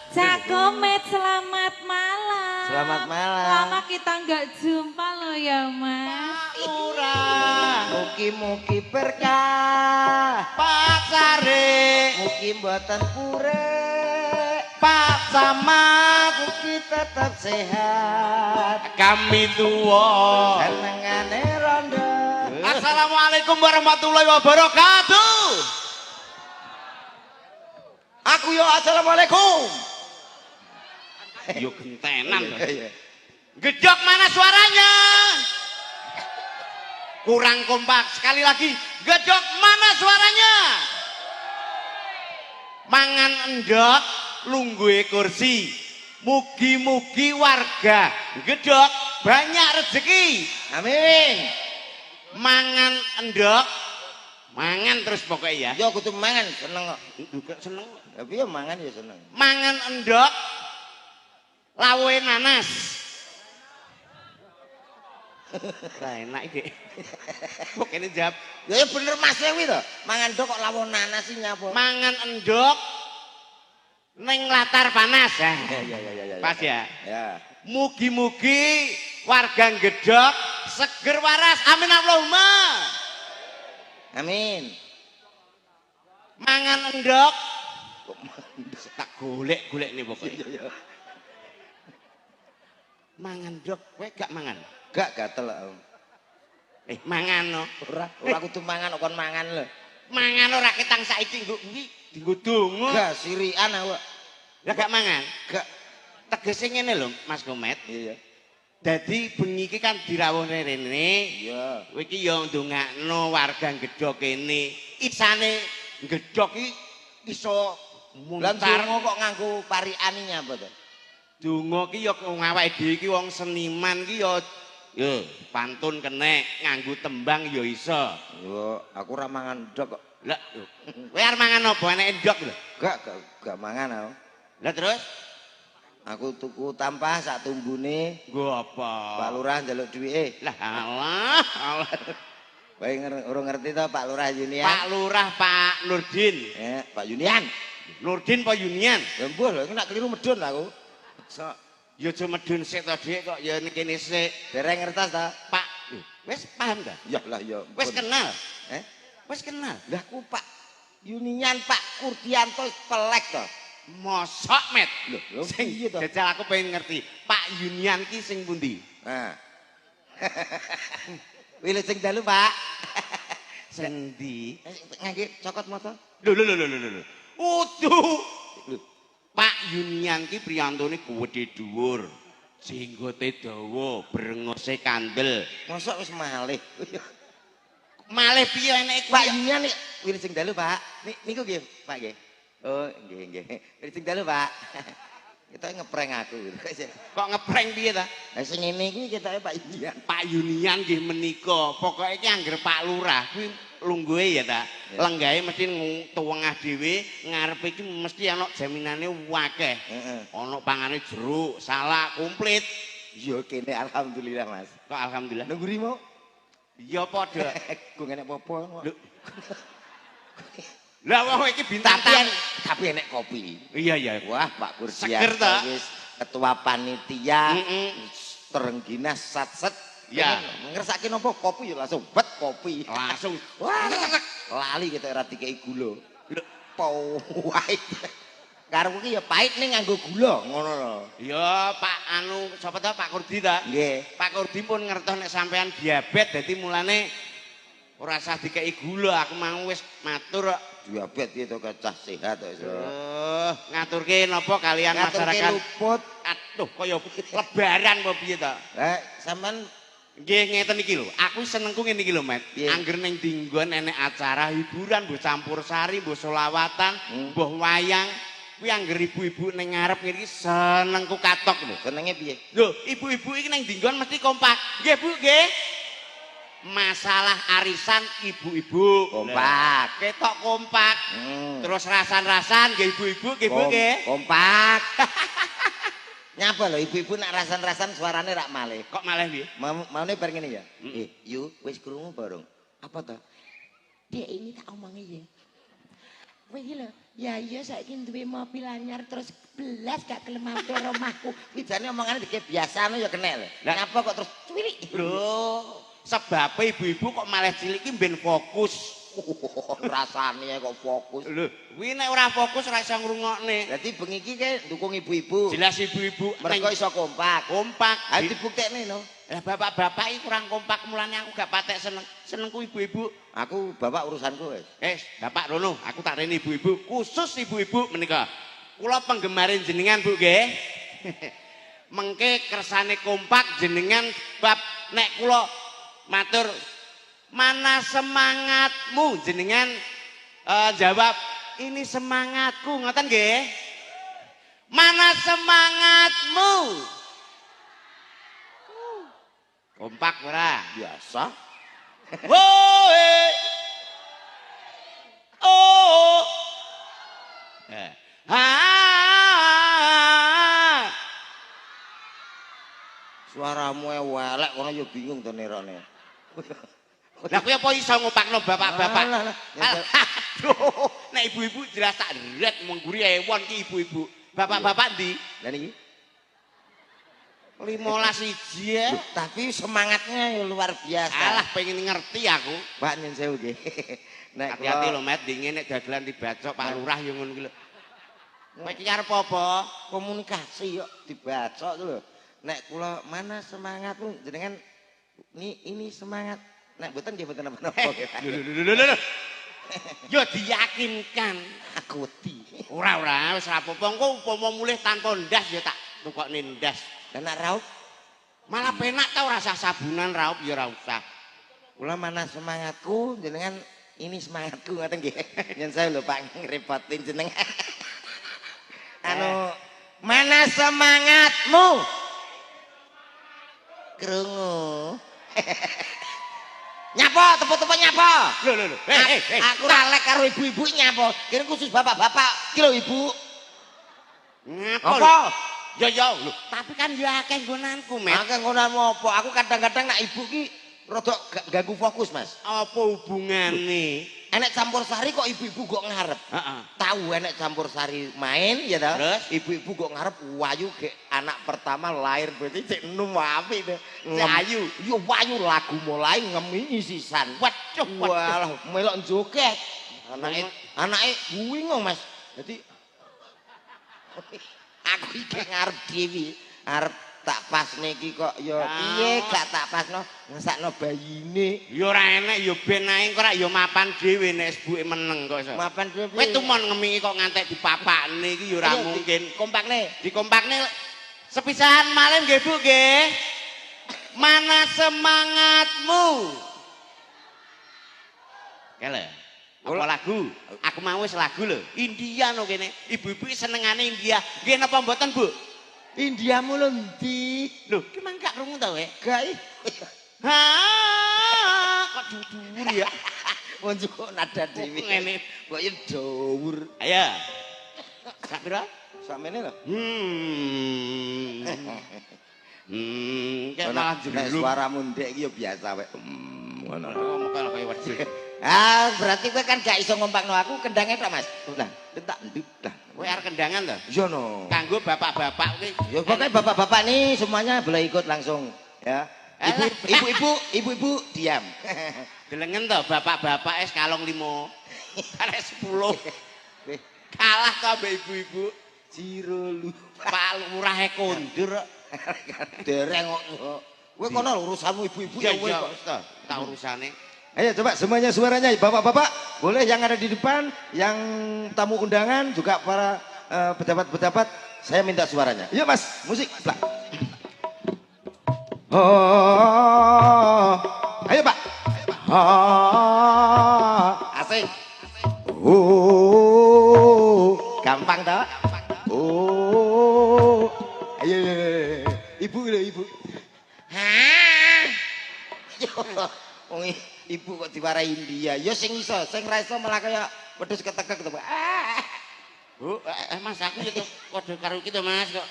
Cakomet, selamat malam. Selamat malam. Lama kita nggak jumpa loh ya Mas. Murah. Mugi-mugi berkah. Pak Sare. Mugi mboten pure. Pak Samad. Mugi tetap sehat. Kami tua. Senengane rondo. Assalamualaikum warahmatullahi wabarakatuh. Aku yo assalamualaikum. Yo gentenan. Gedok mana suaranya? Kurang kompak. Sekali lagi. Gedok mana suaranya? Mangan endok, lungguhe kursi. Mugi-mugi warga gedok banyak rezeki. Amin. Mangan endok, mangan terus pokoknya ya. Yo kudu mangan, seneng kok. Juga seneng. Tapi ya mangan ya seneng. Mangan endok, lawe nanas. Lah enak iki. Kok kene jawab. Ya bener Mas Lewi to. Mangan endok kok lawe nanas sih nyapa? Mangan endok ning latar panas. Ya. Pas ya. Ya. Mugi-mugi warga gedok seger waras. Amin Allahumma. Amin. Mangan endok. Tak golek-golek nih pokoknya. Mangan endok, kowe gak mangan? Gak gatel aku. Mangan no. Ora kudu mangan kon mangan lho. Mangan ora ketang saiki nggo iki dienggo donga. Gak sirikan aku. Lah gak mangan? Gak. Tegese ngene lho Mas Komet. Iya. Dadi bengi iki kan dirawuhne rene. Iya. Kowe iki ya ndongakno warga gedhok kene. Isane gedhok iki iso muncar kok nganggo pariane nyapa to? Donga ki ya wong awake dhewe iki wong seniman ki ya yo pantun kenek, nganggo tembang ya iso. Yo, aku ora mangan ndok kok. Lah, kowe arep mangan apa eneke ndok lho? Gak mangan aku. Lah terus aku tuku tampah sak tumbune. Nggo apa? Pak Lurah njaluk duwike. Lah alah. Kowe ora ngerti to Pak Lurah Yunian? Pak Lurah Pak Nurdin. Pak Yunian. Nurdin Pak Yunian. Lah mbuh lho, nek keliru medun aku. Sok ya aja medun sik to Dik kok ya kene sik. Dereng ngertos to? Pak. Wis paham ta? Ya lah ya. Wis kenal. Wis kenal. Lah ku Pak Yunian Pak Kurdianto pelek to. Mosok met. Lho sing piye to? Jajal aku pengen ngerti. Pak Yunian ki sing pundi? Nah. Wilih sing dalu, Pak. Sing ndi? Ngangge cokot moto. Lho. Uduh. Pak Yunian ki priyantone gedhe dhuwur. Jenggote dawa, brengose kandel. Mosok wis malih. Malih piye eneke Pak Yunian nek wilih sing dalu, Pak. Niku nggih, Pak nggih. Oh, nggih. Wilih sing dalu, Pak. Kita ngeprank aku. Kok ngeprank piye ta? Lah sing ngene iki ketoke Pak Yunian. Pak Yunian nggih menika. Pokoke iki anggere Pak Lurah kuwi lungguhe ya ta. Lenggahe mesti tuwengah dhewe, ngarepe iki mesti ana jaminane akeh. Ana pangane jeruk, salak, komplit. Ya kene alhamdulillah, Mas. Kok alhamdulillah? Nunggu rimo? Ya padha. Go enek apa-apa. Lah wong iki bintang tapi enek kopi. Iya. Wah, Pak Kurdian wis ketua panitia Terengginas Satset. Ya, ngersake napa kopi ya langsung bet kopi. Langsung. Wah, lali kita ora dikei gula. Pahit. Karepku ki ya pahit ning nganggo gula, ngono lho. Ya, Pak anu sapa ta Pak Kurdi ta? Nggih. Pak Kurdi pun ngertos nek sampean diabetes dadi mulane ora usah dikei gula, aku mau wis matur kok. Diabetes piye to cah sehat kok iso. Ngaturke napa kalian masyarakat? Luput. Aduh, kaya lebaran apa piye to? Sampean nggih ngeten iki lho. Aku senengku ngene iki lho, Met. Angger ning dinggon enek acara hiburan, mbuh campursari, mbuh selawatan, mbuh wayang. Kuwi angger ibu-ibu ning ngarep ngene iki senengku katok lho. Senenge piye? Lho, ibu-ibu iki ning dinggon mesti kompak. Nggih, Bu, nggih. Masalah arisan ibu-ibu kompak, ketok kompak. Terus rasan-rasan nggih ibu-ibu nggih Bu nggih. Kompak. Nyapa lho ibu-ibu nak rasan-rasan suarane rak malih. Kok malih piye? Maune bar ngene ya. Yu wis krungu bareng. Apa to? Dek ini tak omongi ya. Kowe iki lho, ya iya saiki duwe mobil anyar terus belas gak gelem mampir omahku. Kuwi jane omongane dike biasane ya kenek lho. Ngapa kok terus cuwilik? Lho, sebabe ibu-ibu kok malah cilik iki ben fokus. Rasane kok fokus. Lho, kuwi nek ora fokus ora iso ngrungokne. Berarti bengi iki ke dukung ibu-ibu. Jelas ibu-ibu Mereka iso kompak. kompak. Ayo dibuktekne no. Lah bapak-bapak iki kurang kompak mulane aku gak patek seneng. Senengku ibu-ibu. Aku bapak urusanku wis. Bapak rono, aku tak rene ibu-ibu, khusus ibu-ibu menika. Kula penggemarin jenengan, Bu nggih. Mengke kersane kompak jenengan bab nek kula matur mana semangatmu jenengan jawab ini semangatku ngoten nggih. Mana semangatmu? Kompak ora? Biasa. Woe. Oh. Suaramu elek kono ya bingung to nerone. Lah kuwi apa iso ngopakno bapak-bapak? Aduh, nek ibu-ibu jelas tak ret mengguri ewon ki ibu-ibu. Bapak-bapak ndi? Lah niki 15 siji ya. tapi semangatnya ya luar biasa. Alah pengen ngerti aku. Pak nyun sewu nggih. Nek Hati-hati lho Met, dingin nek dagelan dibacok Pak Lurah yo ngono ki lho. Kowe iki arep apa? komunikasi kok dibacok lho. Nek kula mana semangatmu jenengan ini semangat. Nek mboten nggih mboten napa-napa. Lho. Yo diyakinkan. Aku wedi. Ora wis ora apa-apa. Engko upama mulih tanpa ndas ya tak tukokne ndas. Lah nek raup Malah penak ta ora usah sabunan raup ya ora usah. kula mana semangatku jenengan ini semangatku ngoten nggih. Yen saya lho Pak ngrepotin jenengan. Mana semangatmu? Krungu. Nyapa, tepuk-tepuk nyapa. Lho. Aku ora lek karo ibu-ibu nyapa. Kene khusus bapak-bapak. Ki lho Ibu. Ngapa? Apa? Ya lho, tapi kan ya akeh nggonanku, Met. Akeh ngono apa? Aku kadang-kadang nak ibu ki rada ganggu fokus, Mas. Apa hubungane? Enek campur sari kok ibu-ibu kok ngarep. Heeh. Tahu enek campur sari main ya ta? Terus? Ibu-ibu kok ngarep wayu ge anak pertama lahir berarti cek enum apik deh. Cek ayu. Yo wayu lagu mulai ngemi sisan. Waduh. Walah melok joget. Anake bingung Mas. Jadi aku iki ngarep dewi, arep tak pasne iki kok ya piye gak tak pasno ngesakno bayine. Ya ora enek ya ben ae kok ora ya mapan dhewe nek sebuke meneng kok iso. Mapan dhewe. Kowe tumon ngemi kok ngantek dipapakne iki ya ora mungkin. Kompakne. Dikompakne sepisahan malih nggih Bu nggih. Mana semangatmu? Kele. Apa lagu? Aku mau wis lagu lho. India no kene. Ibu-ibu senengane India. Nggih napa mboten, Bu? Indiamu lho ndi? Lho, ki mang gak krungu ta kowe? Gak. Ha, kok dhuwur ya? Monjuk nada dewi. Ngene. Kok ya dhuwur. Ayo. Sak pira? Samene lho. Kayak malah Nek jelulung. suaramu ndek iki ya biasa wae. Ngono. Ngomong kaya wedhus. Berarti kowe kan gak iso ngompakno aku kendangnya tok, Mas. Nah, entak nduk dah. Kowe arep kendangan to? Iya no. Kanggo bapak-bapak kuwi. Ya pokoknya bapak-bapak nih semuanya boleh ikut langsung ya. Ibu-ibu diam. Delengen to bapak-bapak es kalong 5. Karek 10. Kalah to mbek ibu-ibu. Jiro lu. Pak Lurahe kondur. Dereng kok. Kowe kono urusanmu ibu-ibu ya kowe kok. Tak urusane. Ayo coba semuanya suaranya bapak-bapak boleh yang ada di depan, yang tamu undangan juga para pejabat-pejabat saya minta suaranya. Yuk Mas, musik. Oh, ayo Pak. Oh, Asik. oh, Gampang toh? oh, ayo, ibu lho ibu. Hah? Yo, wong ibu kok diwarai India. Yo sing iso, sing ra iso malah kaya wedhus ketekek to, Pak. Bu, Mas aku yo kode karo iki to Mas kok.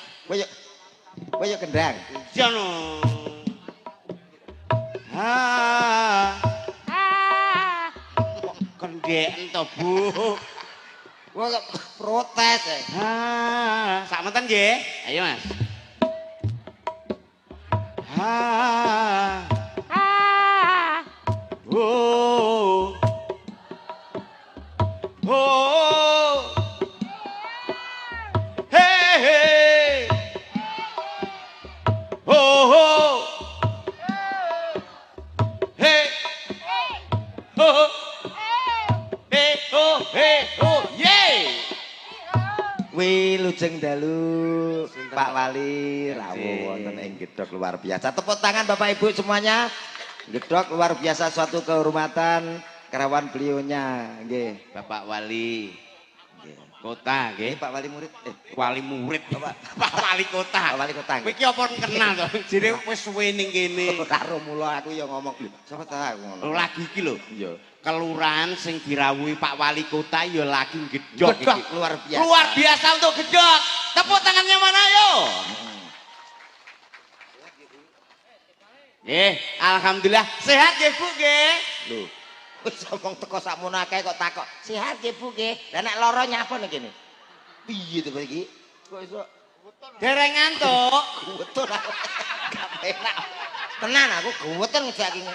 Kowe yo kendang. Jono. Kok kendeken to, Bu? Kok protes ya. Sakmenten nggih. Ayo Mas. Oh. Oh. Hey hey. Oh. Hey. Oh. Hey oh hey oh yeah. Wilujeng dalu Pak Wali rawuh wonten ing gedhog luar biasa. Tepuk tangan Bapak Ibu semuanya. Gedhog luar biasa, suatu kehormatan kerawan beliaunya nggih. Bapak Wali Kota nggih. Pak Wali murid. Wali murid. Pak Wali Kota. Pak Wali Kota. Kowe iki apa kenal to? Jere wis suwe ning kene. Karo mula aku ya ngomong lho. Sapa ta aku ngono. Lho lagi iki lho. Iya. Kelurahan sing dirawuhi Pak Wali Kota ya lagi gedhog Gedhog iki. luar biasa. Luar biasa untuk gedhog. Tepuk tangannya mana yo? Alhamdulillah sehat nggih Bu nggih. Lho. Wis ngomong teko sakmono akeh kok takok. Sehat nggih Bu nggih. Lah nek lara nyapa ning kene? Piye to iki? Kok iso Dereng ngantuk. guweton aku. Gak penak. Tenan aku guweton ngejak iki.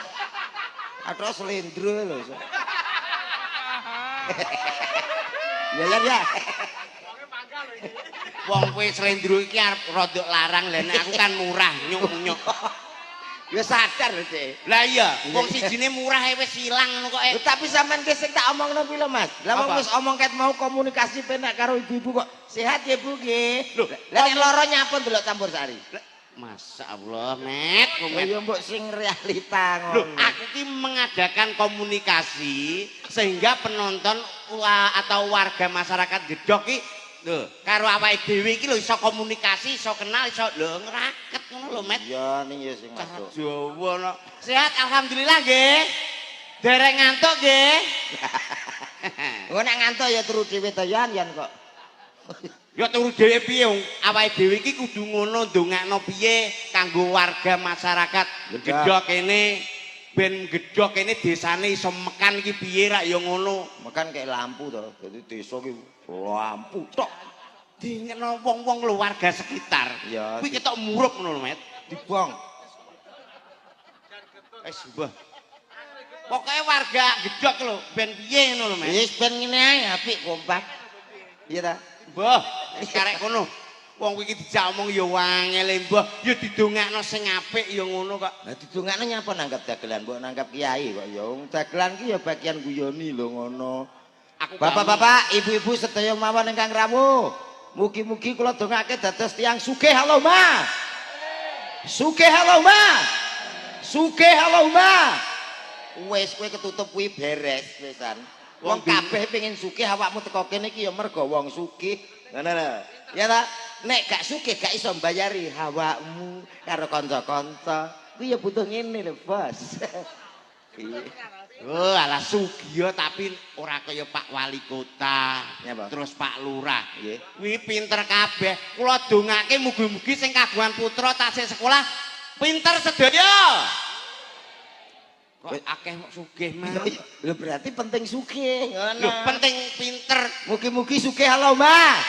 Aduh slendro lho. Ya. Wong kowe slendro iki arep rodok larang, lha nek aku kan murah nyuk-nyuk. Ya sadar lho, Dik. Lah iya, wong sijine murah wis ilang ngono kok. Tapi sampean ki sing tak omongno kuwi lho, Mas. Lah wong wis omong ket mau komunikasi penak karo ibu-ibu kok. Sehat ya, Bu nggih. Lho, lah nek lara nyapa delok campur sari. Masya Allah, Met. Ya mbok sing realita ngono. Loh, aku ki mengadakan komunikasi sehingga penonton atau warga masyarakat Gedhog ki lho, karo awake dhewe iki lho iso komunikasi, iso kenal, iso lho ngraket ngono lho, Met. Iya ning ya sing masuk. Jawa no. Sehat alhamdulillah nggih. Dereng ngantuk nggih. Engko nek ngantuk ya turu dhewe to yan kok. Ya turu dhewe piye wong awake dhewe iki kudu ngono ndongakno piye kanggo warga masyarakat Gedhog kene ben Gedhog kene desane iso mekan iki piye rak ya ngono. Mekan kayak lampu to. Dadi desa ki lampu tok. Dingekno wong-wong lho warga sekitar. Ya. Kuwi ketok murup ngono lho, Met. Dibong. Wis mbah. Pokoke warga Gedhog lho ben piye ngono lho, Met. Wis ben ngene ae apik kompak. Iya ta? Mbah, wis karek kono. Wong kuwi iki dijak omong ya wangel mbah, ya didongakno sing apik ya ngono kok. Lah didongakno nyapa nanggap dagelan, mbok nanggap kiai kok ya. Wong dagelan ki ya bagian guyoni lho ngono. Bapak-bapak, ibu-ibu sedaya mawon ingkang rawuh. Mugi-mugi kula dongake dados tiyang sugih Allahumma. Sugih Allahumma. Sugih Allahumma. Wis kowe ketutup kuwi beres wisan. Wong kabeh pengin sugih awakmu teko kene iki ya mergo wong sugih. Ngono lho. Ya ta? Nek gak sugih gak iso mbayari awakmu karo kanca-kanca. Kuwi ya butuh ngene lho, Bos. Oh, alah sugih tapi ora kaya Pak Wali Kota. Terus Pak Lurah. Nggih. Kuwi pinter kabeh. Kula dongake mugi-mugi sing kagungan putra tasih sekolah pinter sedaya. Kok akeh kok sugih mah. Lho berarti penting sugih, ngono. Lho penting pinter. Mugi-mugi sugih Allahumma.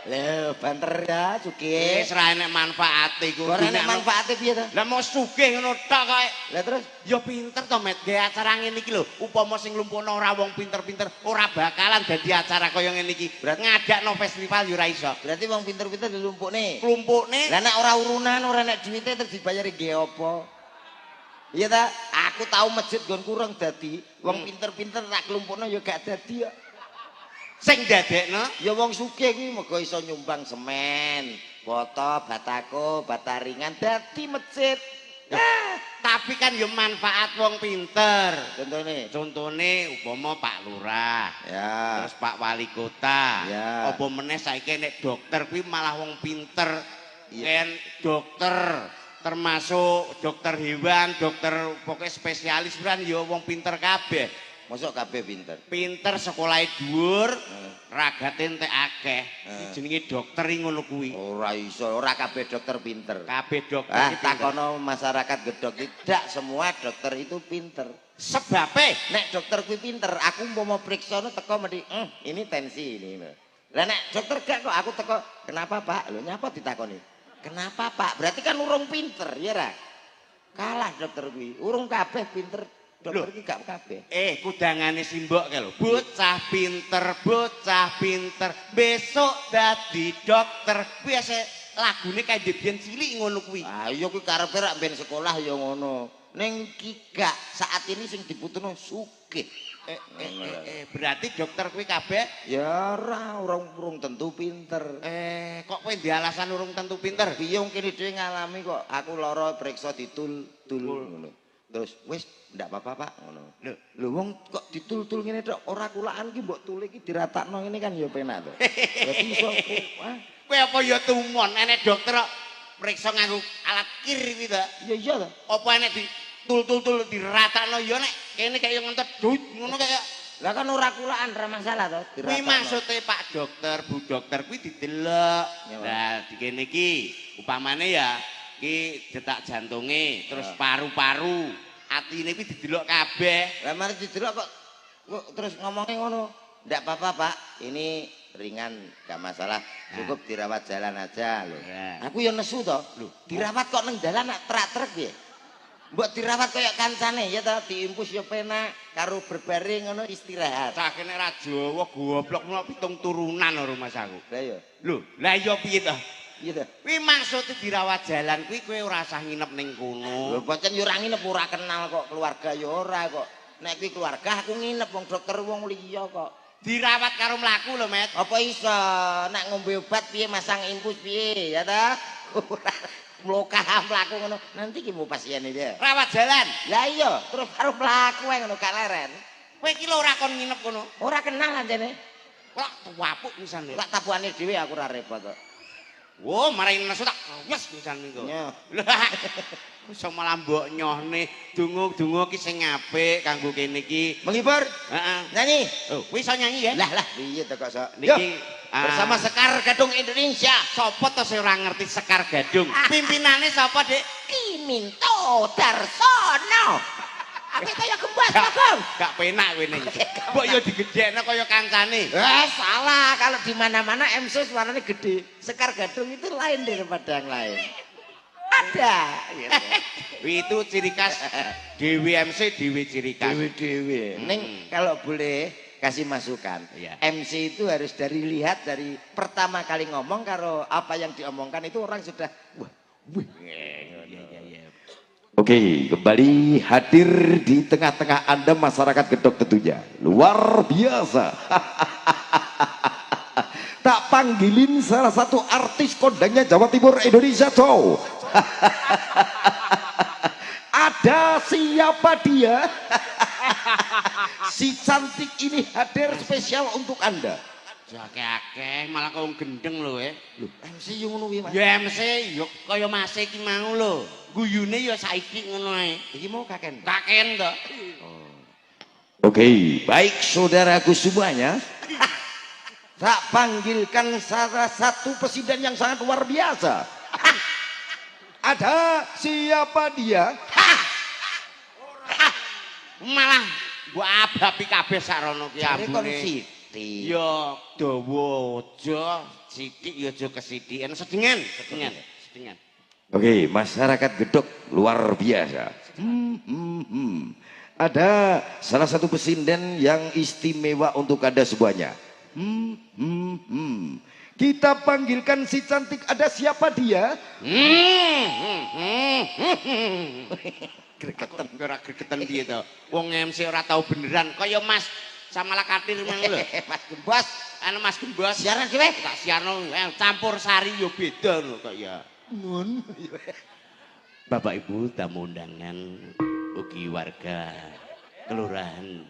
Lho banter ya sugih. Wis ra enek manfaate iku. Ora enek manfaate piye to? Lah mau sugih ngono tok kok. Lah terus Ya pinter to Met, gawe acara ngene iki lho. Upama sing lumpuhno ora wong pinter-pinter, ora bakalan dadi acara kaya ngene iki. Ngadakno festival ya ora iso. berarti wong pinter-pinter dilumpukne. Klumpukne Lah nek ora urunan, ora nek duwite terus dibayari nggih apa? Iya ta? Aku tahu masjid nggon kurang dadi wong pinter-pinter tak klumpukno ya gak dadi ya. sing dadekno Ya wong sugih kuwi mergo iso nyumbang semen, boto, batako, bataringan dadi masjid. tapi kan ya manfaat wong pinter. Contone Umpama Pak Lurah, ya. terus Pak Wali Kota. Ya. Apa meneh saiki nek dokter kuwi malah wong pinter. Iya. Yen dokter termasuk dokter hewan, dokter pokoknya spesialis kan ya wong pinter kabeh. Mosok kabeh pinter. Pinter sekolahe dhuwur, ragate entek akeh. Jenenge dokter ngono kuwi. Ora iso, ora kabeh dokter pinter. Kabeh dokter Ah, iki takono masyarakat Gedhog tidak semua dokter itu pinter. sebabe Nek dokter kuwi pinter, aku mau periksa teko mesti, ini tensi ini. Lah nek dokter gak kok aku teko, kenapa Pak? Lho nyapa ditakoni? Kenapa Pak? Berarti kan urung pinter, ya ra? Kalah dokter kuwi. Urung kabeh pinter. Dokter iki gak kabeh. kudangane simbok kae lho. Bocah pinter, besok dadi dokter. Kuwi lagune kae biyen cilik ngono kuwi. Ah iya kuwi karepe rak ben sekolah ya ngono. Ning ki gak saat ini sing dibutuhno sugih. Berarti dokter kuwi kabeh Ya ora urung tentu pinter. kok kowe di alasan urung tentu pinter? Piye wong kene dhewe ngalami kok aku lara periksa ditul-tul ngono. Terus wis ndak apa-apa Pak ngono. Lho wong kok ditul-tul ngene tok ora kulaan ki mbok tule iki diratakno ngene kan ya penak to. Dadi iso Kowe apa ya tumon enek dokter kok periksa nganggo alat kir iki to? ya iya to. Apa enek ditul-tul diratakno ya nek kene kaya ngentet dut ngono kaya Lah kan ora kulaan ra masalah to. kuwi maksude Pak dokter, Bu dokter kuwi didelok. Lah di kene iki upamane ya iki detak jantunge, terus paru-paru, atine kuwi didelok kabeh. Lah mari didelok kok terus ngomongnya ngono. Ndak apa-apa Pak, ini ringan gak masalah, cukup dirawat jalan aja lho. Aku ya nesu to. Lho, dirawat kok nang dalan nak trek-trek piye? Mbok dirawat kaya kancane ya to, diimpus ya penak karo berbaring ngono istirahat. Cah kene ra Jawa goblok menawa 7 turunan lho Mas aku. Lah ya. Lho, lah iya piye to? Iya to. Kuwi maksude dirawat jalan kuwi kowe ora usah nginep ning kono. Lho pancen yo ora nginep ora kenal kok keluarga yo ora kok. Nek kuwi keluarga aku nginep wong dokter wong liya kok. Dirawat karo mlaku lho, Met. Apa iso nek ngombe obat piye masang infus piye ya ta? Mlokah mlaku ngono. Nanti ki mau pasien iki. Rawat jalan. Lah iya, terus karo mlaku ae ngono gak leren. Kowe iki lho ora kon nginep kono. Ora kenal anjene. Kok tuwapuk pisan lho. Tak tabuhane dhewe aku ora repot kok. Wo, marahin nesu tak wes pisan niku. Nyoh. Lah. Iso malah mbok nyohne donga-donga ki sing apik kanggo kene iki. Menghibur? Heeh. Nyanyi. Oh, kowe iso nyanyi ya? Lah piye to kok sok. Niki Bersama Sekar Gadung Indonesia. sapa to sing ora ngerti Sekar Gadung? Pimpinane sapa, Dik? Ki Minto Darsono. Aku kaya gembas Bagong. Gak penak kowe iki. Mbok yo digedhekno kaya kancane. Salah kalau di mana-mana MC suaranya gede. Sekar Gadung itu lain daripada yang lain. Ada. Itu ciri khas Dewi MC, Dewi ciri khas. Dewi-dewi. Neng kalau boleh kasih masukan. Iya. MC itu harus lihat dari pertama kali ngomong karo apa yang diomongkan itu orang sudah wah. Oke, kembali hadir di tengah-tengah Anda masyarakat Gedhog tentunya. Luar biasa. Tak panggilin salah satu artis kondangnya Jawa Timur Indonesia, cow. Ada siapa dia? Si cantik ini hadir spesial untuk Anda. Akeh-akeh malah kau gendeng lho MC yang ngono Mas. Ya MC yo kaya Mas iki mau lho. Guyune ya saiki ngono ae. Iki mau kaken. Kaken to. Oke, baik saudaraku semuanya. Tak panggilkan salah satu presiden yang sangat luar biasa. Ada siapa dia? Malah gua abapi kabeh sarono ki Jare kon abune. Siti. Ya dawa aja, sithik ya aja kesithikan, sedengan. Oke, masyarakat Gedhog luar biasa. Ada salah satu presiden yang istimewa untuk Anda semuanya. Kita panggilkan si cantik, ada siapa dia? Gregetan ora gregetan piye to? Wong MC ora tau beneran kaya Mas Samala Katir mang lho. Mas Gembos. Anu Mas Gembos. Siaran dhewe. Tak siarno campur sari yo beda lho kok ya. Bapak Ibu tamu undangan ugi warga kelurahan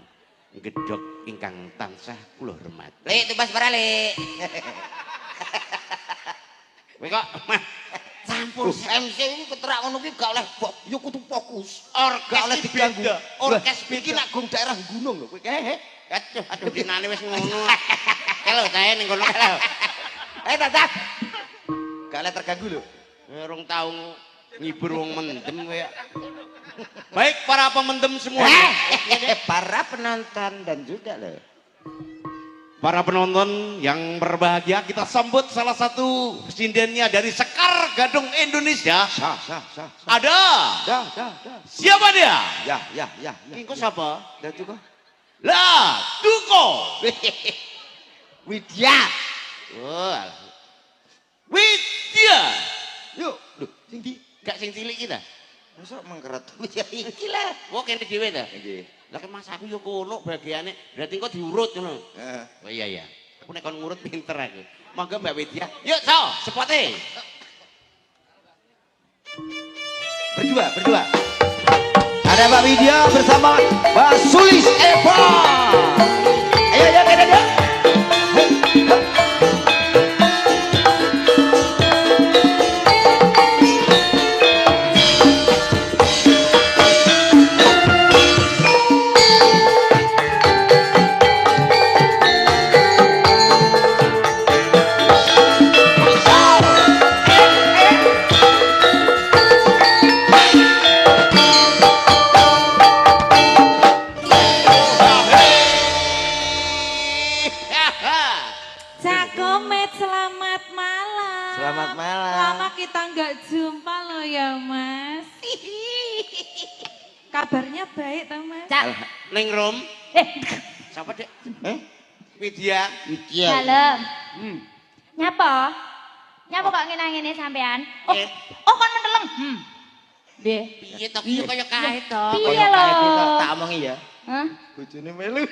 Gedhog ingkang tansah kula hormati. Lek tumbas para lek. Kowe kok ampun. MC ini keterak ngono ki gak oleh yo kudu fokus. Orkes Gak oleh iki diganggu. beda. Orkes iki nak gong daerah gunung lho kowe. Aduh dinane wis ngono. Kalau saya ning kono kalau. Tatap. Gak oleh terganggu lho. Rong tau ngibur wong mendem kowe. Baik para pemendem semua. Para penonton dan juga loh. Para penonton yang berbahagia, kita sambut salah satu sindennya dari Sekar Gadung Indonesia. Sah. Ada. Dah. Siapa dia? Ya. Engko siapa? Dah juga. Lah, Duko. Widya. Oh, Widya. Yuk, lho, sing di Gak sing cilik kita. mosok mengkeret. Ya iki lah. Oh, kene dhewe ta? Nggih. Lah kan Mas aku yo kono bagiane. Berarti engko diurut ngono. Heeh. Oh iya. Aku nek kon ngurut pinter aku. Monggo Mbak Widya. Yuk, so, sepote. Berdua. Ada Mbak Widya bersama Mbak Sulis Eva. Ayo, kita. Cakomet, selamat malam. Selamat malam. Lama kita nggak jumpa loh ya Mas. Kabarnya baik toh Mas? Ning Rom. Siapa, Dek? Widya. Dalam. Nyapa? Nyapa kok ngene-ngene sampean? Oh kon meneleng. Piye? Piye to ki kaya kae to. Piye lho? Tak omongi ya. Hah? Bojone melu.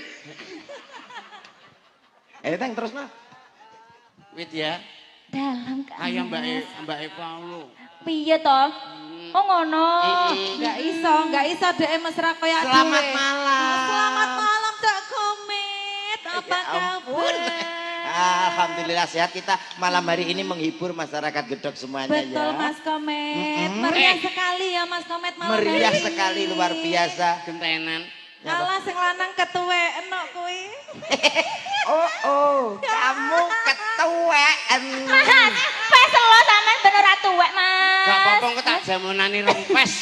Teng terus nah. Widya. Dalam kan. Kayak Mbak Eva lho. Piye to? Oh ngono. Nggak iso dek mesra kaya Selamat dhewe. malam. Selamat malam Cak Komet. Apa Ya ampun. kabar? Alhamdulillah sehat, kita malam hari ini menghibur masyarakat Gedok semuanya. Betul ya. Mas Komet. Meriah sekali ya Mas Komet malam Meriah hari sekali, ini. luar biasa. Gentenan. Alah sing lanang ketuweken kok kuwi. Oh, kamu ketuaan. Mas, pes lo sampean bener ra tuwek, Mas. Gak apa-apa engko tak jamunani rempes.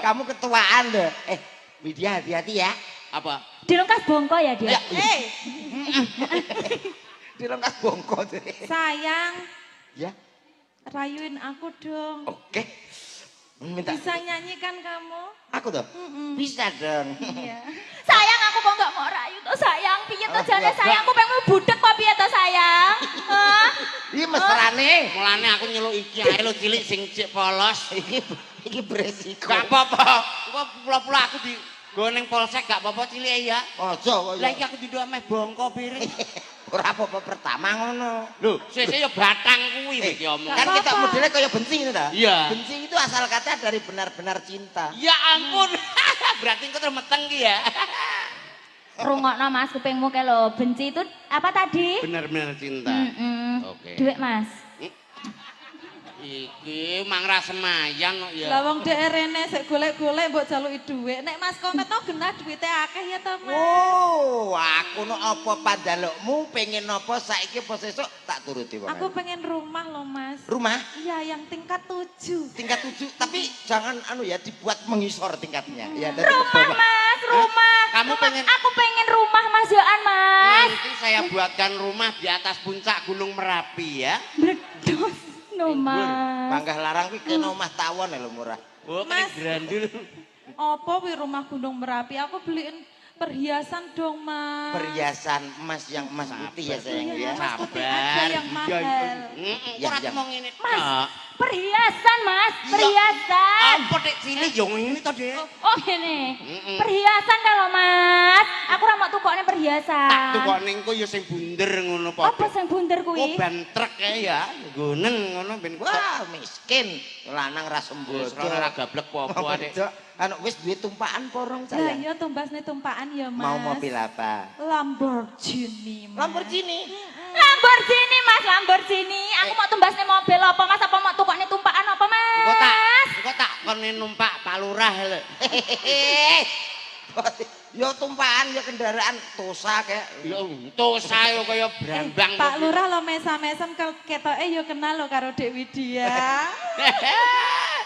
Kamu ketuaan loh. Widya hati-hati ya. Apa? Dilengkas bongko ya dia. Dilengkas bongko tuh. Sayang, Ya, rayuin aku dong. oke. Minta Bisa nyanyikan kamu? aku tuh. Bisa dong. Iya. Sayang aku kok enggak mau rayu to sayang. Piye to jane sayangku pengen budek kok piye to sayang? Hah? Ini mesrane. Mulane aku nyeluk iki ae lho cilik sing cek polos. Iki beresiko. Gak apa-apa. Engko pula-pula aku di go ning polsek gak apa-apa cilik ya. Ojo kok Lah ya. iki aku didok meh bongko piring. Ora apa-apa pertama ngono. Lho, sesuk ya batang kuwi iki omong. Kan kita modelnya kayak benci itu dah. Iya. Benci itu asal kata dari benar-benar cinta. Ya ampun. Berarti engko terus meteng ki ya. Rungokno Mas kupingmu ke lho. Benci itu apa tadi? Benar-benar cinta. Oke. Duit Mas. Iki mang ra semayang kok ya. Lah wong dhek rene sik golek-golek mbok jaluki dhuwit. Nek Mas Komet no genah duwite akeh ya to, Mas. Oh, aku no apa pandalukmu pengen apa saiki apa sesuk tak turuti wae. Aku pengen rumah loh, Mas. Rumah Iya, yang tingkat 7. tingkat 7 tapi jangan anu ya dibuat mengisor tingkatnya. Ya dari Rumah bawah. Mas, rumah. Kamu pengen Aku pengen rumah Mas Yohan Mas. nanti saya buatkan rumah di atas puncak Gunung Merapi ya. Bledos. No Mas. Panggah larang kuwi kena omah tawon lho murah. Oh, Mas. paling grandul. Apa wi rumah Gunung Merapi? Aku beliin perhiasan dong, Mas. Perhiasan emas yang emas putih ya sayang Iya, ya. Mas putih aja Sabar. yang mahal. Ya, Ora ya. mau ngene. Mas. Tok. Perhiasan Mas, perhiasan. Apa dek cilik yo ngene to, Dek? Oh gini, perhiasan kalau Mas. Aku ra mau tukokne perhiasan. Tak tukok ning ku yo sing bunder ngono Apa padha. sing bunder Oh, kuwi? ban truk kae ya. Nggonen ngono ben Wah, miskin. Lanang ra wis sembodo. ora gablek popo Dek. Anu wis duwe tumpakan porong Lah sayang. iya tumbasne tumpakan ya, Mas. Mau mobil apa? Lamborghini, Mas. Lamborghini. Lamborghini Mas, Lamborghini. Aku mau tumbasne mobil Lurah lho. Ya tumpahan ya kendaraan Tosa kayak. Ya Tosa yo kaya brambang. Pak Lurah lo mesam-mesam ketoke yo kenal lo karo Dek Widya.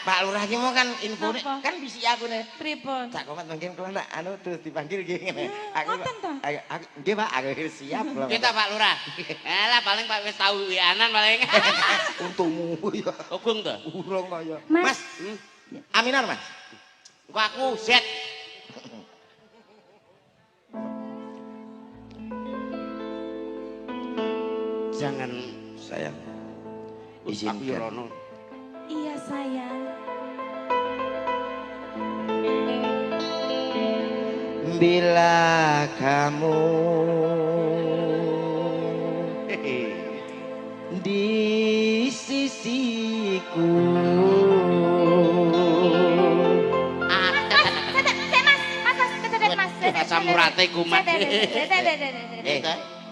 Pak Lurah ki mau kan infone Napa? kan bisi aku nih. Pripun? Cak komat mungkin kalau nak anu terus dipanggil gini ngene. ngoten to? Aku nggih Pak, aku siap lho. Kita Pak Lurah. Alah paling Pak wis tau wianan paling. Untumu ya. Ogung to. Urung kaya. Mas. Aminar Mas. Kok aku set. Jangan Sayang. aku Izinkan. Rono. Iya sayang. Bila kamu di sisiku. Asam urate kumat.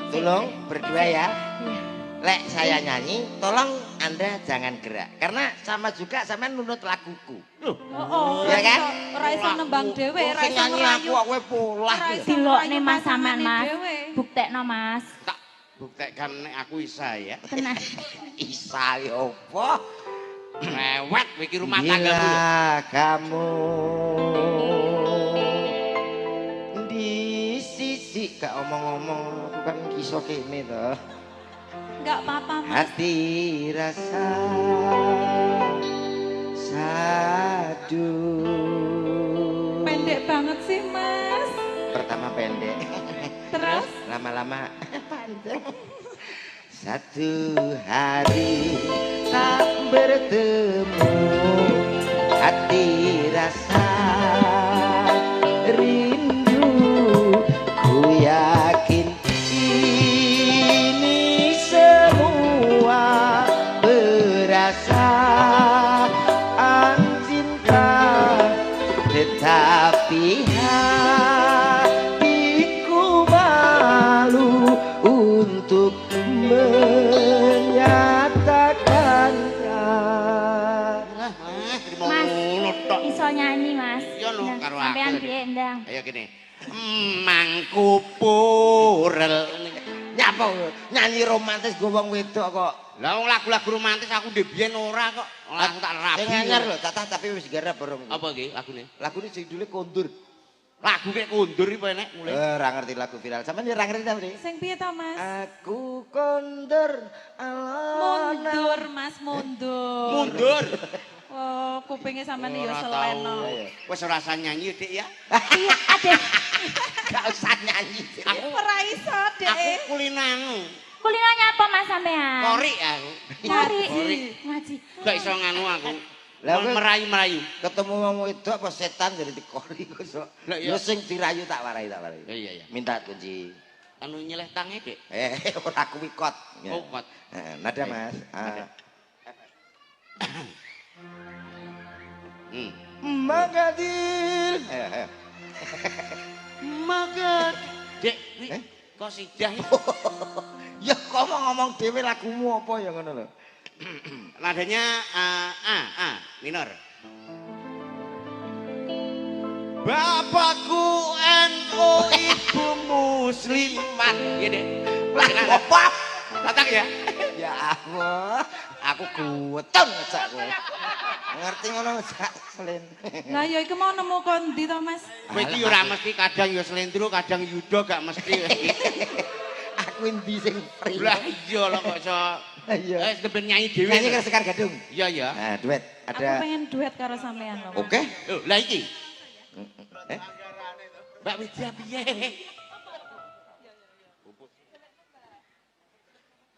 Tolong berdua ya. Lek saya nyanyi, tolong Anda jangan gerak. Karena sama juga sama nunut laguku. Oh, Iya kan? Ora iso nembang dhewe, ora iso nyanyi aku ngerayu. kowe polah. Ora iso Dilokne ngerayu Mas sampean pasangannya Mas. dhewe. Buktekno Mas. Tak buktikan nek aku isa ya. Tenan. Isa ya apa? Rewet iki rumah tanggamu lho. Bila kamu di sisi gak omong-omong aku kan kisah kene toh. Enggak apa-apa, Mas. Hati rasa sadu. Pendek banget sih, Mas. Pertama pendek, Terus lama-lama panjang. Satu hari tak bertemu, hati rasa rindu. Ku yakin ini semua berasaan cinta, tetapi hatiku malu untuk menyatakannya. Mas, iso nyanyi Mas. Iya lho, Ndang, karo sampean aku. piye ndang? Ayo gini. Mangku purel. Nyapa nyanyi romantis gue wong wedok kok. Lah wong lagu-lagu romantis aku ndek biyen ora kok. Aku tak rabi. Sing anyar lho, tatah tapi wis garap bareng. Apa iki lagune? Lagune judule Kondur. Lagu kayak kondur iki enek mulai. Ora ngerti lagu viral. Sampeyan ya ora ngerti ta, Bri? sing piye to, Mas? Aku kondur alona. Mundur, Mas, mundur. Mundur. Oh, kupingnya sampean ya Ora seleno. tau. Wis ora usah nyanyi Dik ya. Iya, adek. Gak usah nyanyi. Aku Ora iso, aku Dek. kulinanu. Kulino nyapa Mas sampean? Kori aku. Kori. Kori. Ngaji. Gak iso nganu aku. Lah, kowe- Merayu-merayu. Ketemu wong wedok apa setan jadi dikori kok. Lah, iya. Yo sing dirayu tak warai. Iya iya. Minta kunci. Anu nyeleh tange Dik. Ora kuwi kot. Oh, kuat. Nada Mas. Magadir. Magat. Dek, kok sidah iki? Ya kok ngomong dhewe lagumu apa ya ngono lho. Nadanya A minor. Bapakku NU, ibu muslimat. Iya deh. Lagu apa? Tatak ya. Ya Allah, aku kuweton sak kowe. Ngerti ngono sak selen. Lah ya iku mau nemu kondi to, Mas? Kowe iki ora mesti kadang ya slendro, kadang yuda gak mesti. Aku endi sing free. Lah iya lho kok iso. Iya. Wis ben nyanyi dhewe. Nyanyi karo Sekar Gadung. Iya ya. Nah, duet Aku ada. pengen duet karo sampean lho. Mas. Oke. Oh, lah iki. Eh? Mbak Widya piye?